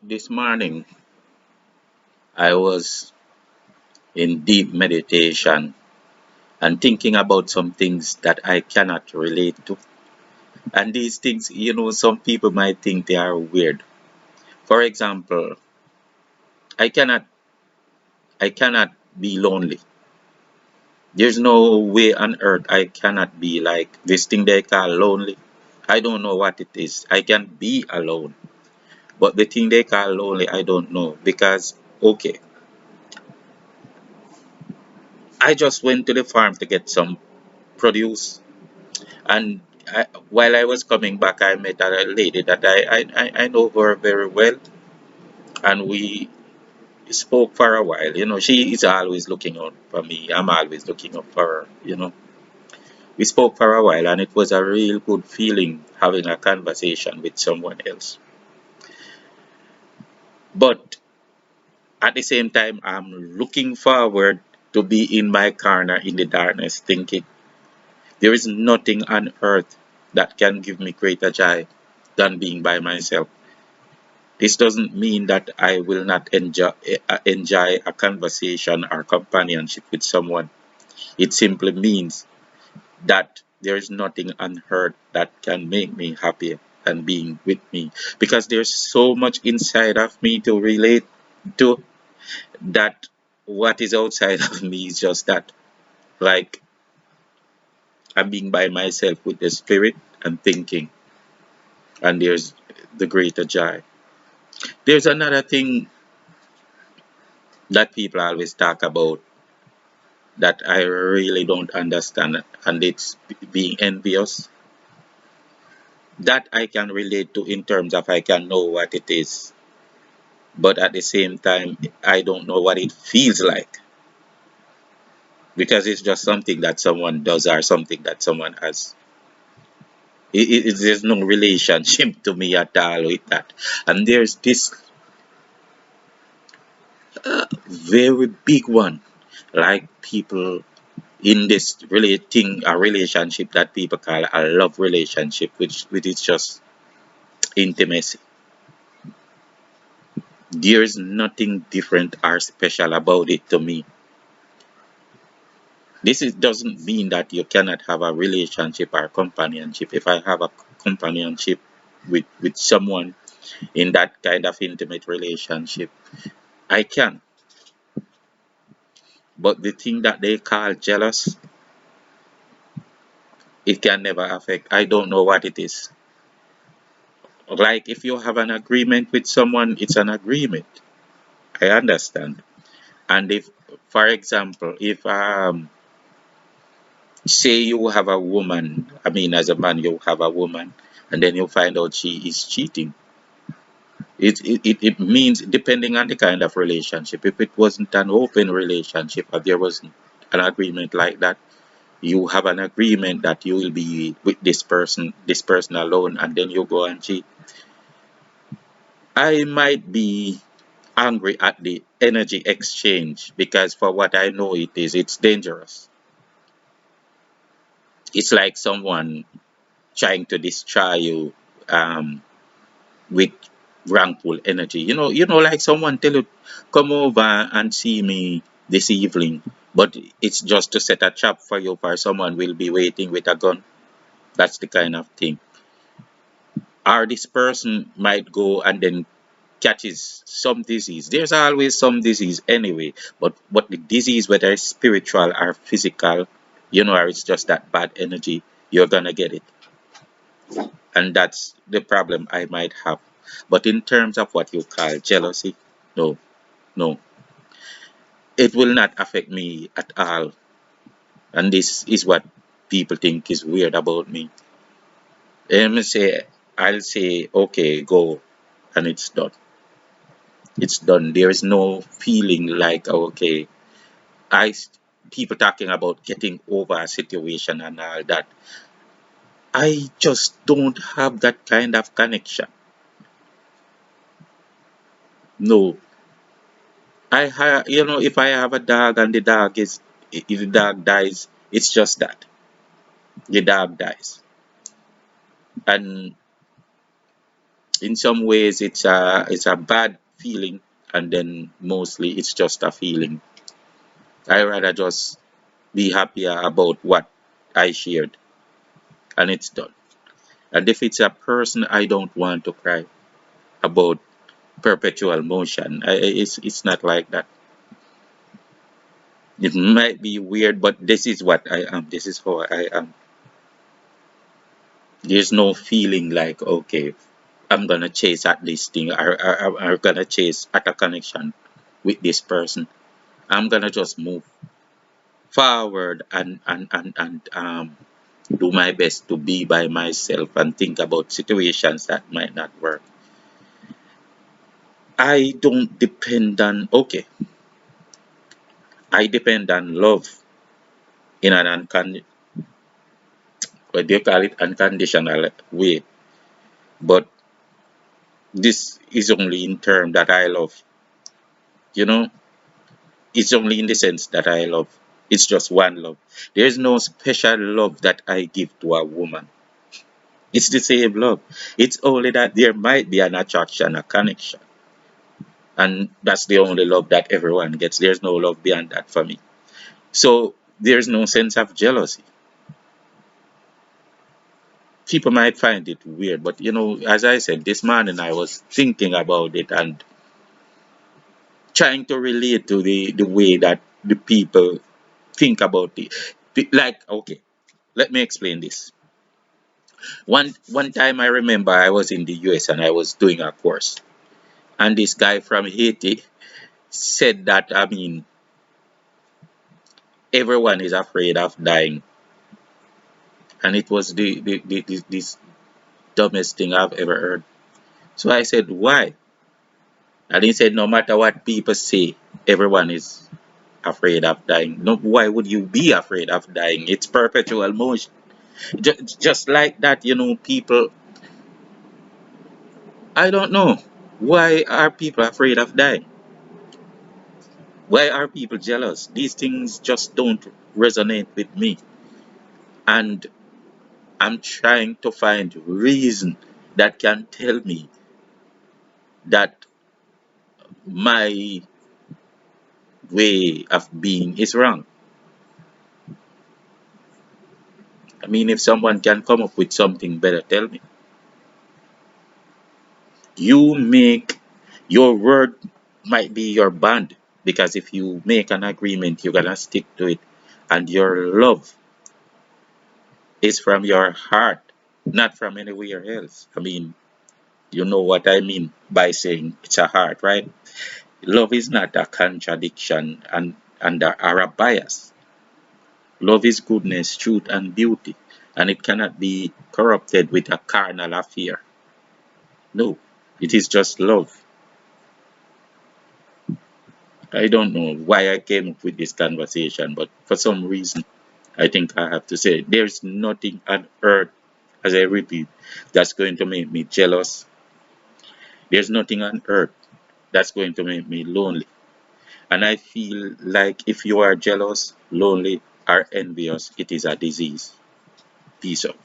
This morning I was in deep meditation and thinking about some things that I cannot relate to. And these things, some people might think they are weird. For example, I cannot I cannot be lonely. There's no way on earth I cannot be like this thing they call lonely. I don't know what it is. I can be alone. But the thing they call lonely, I don't know. Because, okay, I just went to the farm to get some produce. And while I was coming back, I met a lady that I know her very well. And we spoke for a while. She is always looking out for me. I'm always looking out for her. We spoke for a while, and it was a real good feeling having a conversation with someone else. But at the same time, I'm looking forward to be in my corner in the darkness, thinking there is nothing on earth that can give me greater joy than being by myself. This doesn't mean that I will not enjoy a conversation or companionship with someone. It simply means that there is nothing on earth that can make me happier than being with me. Because there's so much inside of me to relate to that what is outside of me is just that. Like I'm being by myself with the spirit and thinking, and there's the greater joy. There's another thing that people always talk about that I really don't understand, and it's being envious. That I can relate to in terms of I can know what it is, but at the same time, I don't know what it feels like because it's just something that someone does or something that someone has. There's no relationship to me at all with that. And there's this very big one, like people in this relating a relationship that people call a love relationship, which is just intimacy. There's nothing different or special about it to me. Doesn't mean that you cannot have a relationship or companionship. If I have a companionship with someone in that kind of intimate relationship, I can. But the thing that they call jealous, it can never affect. I don't know what it is. Like if you have an agreement with someone, it's an agreement. I understand. And if, for example, if say you have a woman, I mean, as a man, you have a woman, and then you find out she is cheating. It means, depending on the kind of relationship, if it wasn't an open relationship, or there wasn't an agreement like that, you have an agreement that you will be with this person alone, and then you go and cheat. I might be angry at the energy exchange because, for what I know, it's dangerous. It's like someone trying to destroy you with wrongful energy. Like someone tell you, come over and see me this evening, but it's just to set a trap for you, for someone will be waiting with a gun. That's the kind of thing. Or this person might go and then catches some disease. There's always some disease anyway, but what the disease, whether it's spiritual or physical, or it's just that bad energy, you're gonna get it. And that's the problem I might have. But in terms of what you call jealousy, no, no, it will not affect me at all. And this is what people think is weird about me. I'll say, okay, go, and it's done. It's done. There is no feeling like, okay, I people talking about getting over a situation and all that. I just don't have that kind of connection. No, if I have a dog and if the dog dies, it's just that the dog dies. And In some ways, it's a bad feeling, and then mostly it's just a feeling. I rather just be happier about what I shared, and it's done. And if it's a person I don't want to cry about perpetual motion, it's not like that. It might be weird, but this is what I am. This is how I am. There's no feeling like, okay, I'm gonna chase at this thing, or gonna chase at a connection with this person. I'm gonna just move forward and do my best to be by myself and think about situations that might not work. I don't depend on, okay, I depend on love in an what do you call it, unconditional way. But this is only in term that I love. You know, it's only in the sense that I love. It's just one love. There's no special love that I give to a woman. It's the same love. It's only that there might be an attraction, a connection. And that's the only love that everyone gets. There's no love beyond that for me. So there's no sense of jealousy. People might find it weird, but as I said, this morning I was thinking about it and trying to relate to the way that the people think about it. Like, okay, let me explain this. One time I remember I was in the US and I was doing a course, and this guy from Haiti said that, I mean, everyone is afraid of dying, and it was this dumbest thing I've ever heard. So I said, why? And he said, no matter what people say, everyone is afraid of dying. No, why would you be afraid of dying? It's perpetual motion. Just like that, people, I don't know. Why are people afraid of dying? Why are people jealous? These things just don't resonate with me. And I'm trying to find reason that can tell me that my way of being is wrong. I mean, if someone can come up with something better, tell me. You make your word might be your bond, because if you make an agreement, you're gonna stick to it, and your love is from your heart, not from anywhere else. I mean, you know what I mean by saying it's a heart, right? Love is not a contradiction or a bias. Love is goodness, truth, and beauty, and it cannot be corrupted with a carnal affair. No, it is just love. I don't know why I came up with this conversation, but for some reason, I think I have to say there's nothing on earth, as I repeat, that's going to make me jealous. There's nothing on earth that's going to make me lonely. And I feel like if you are jealous, lonely, or envious, it is a disease. Peace out.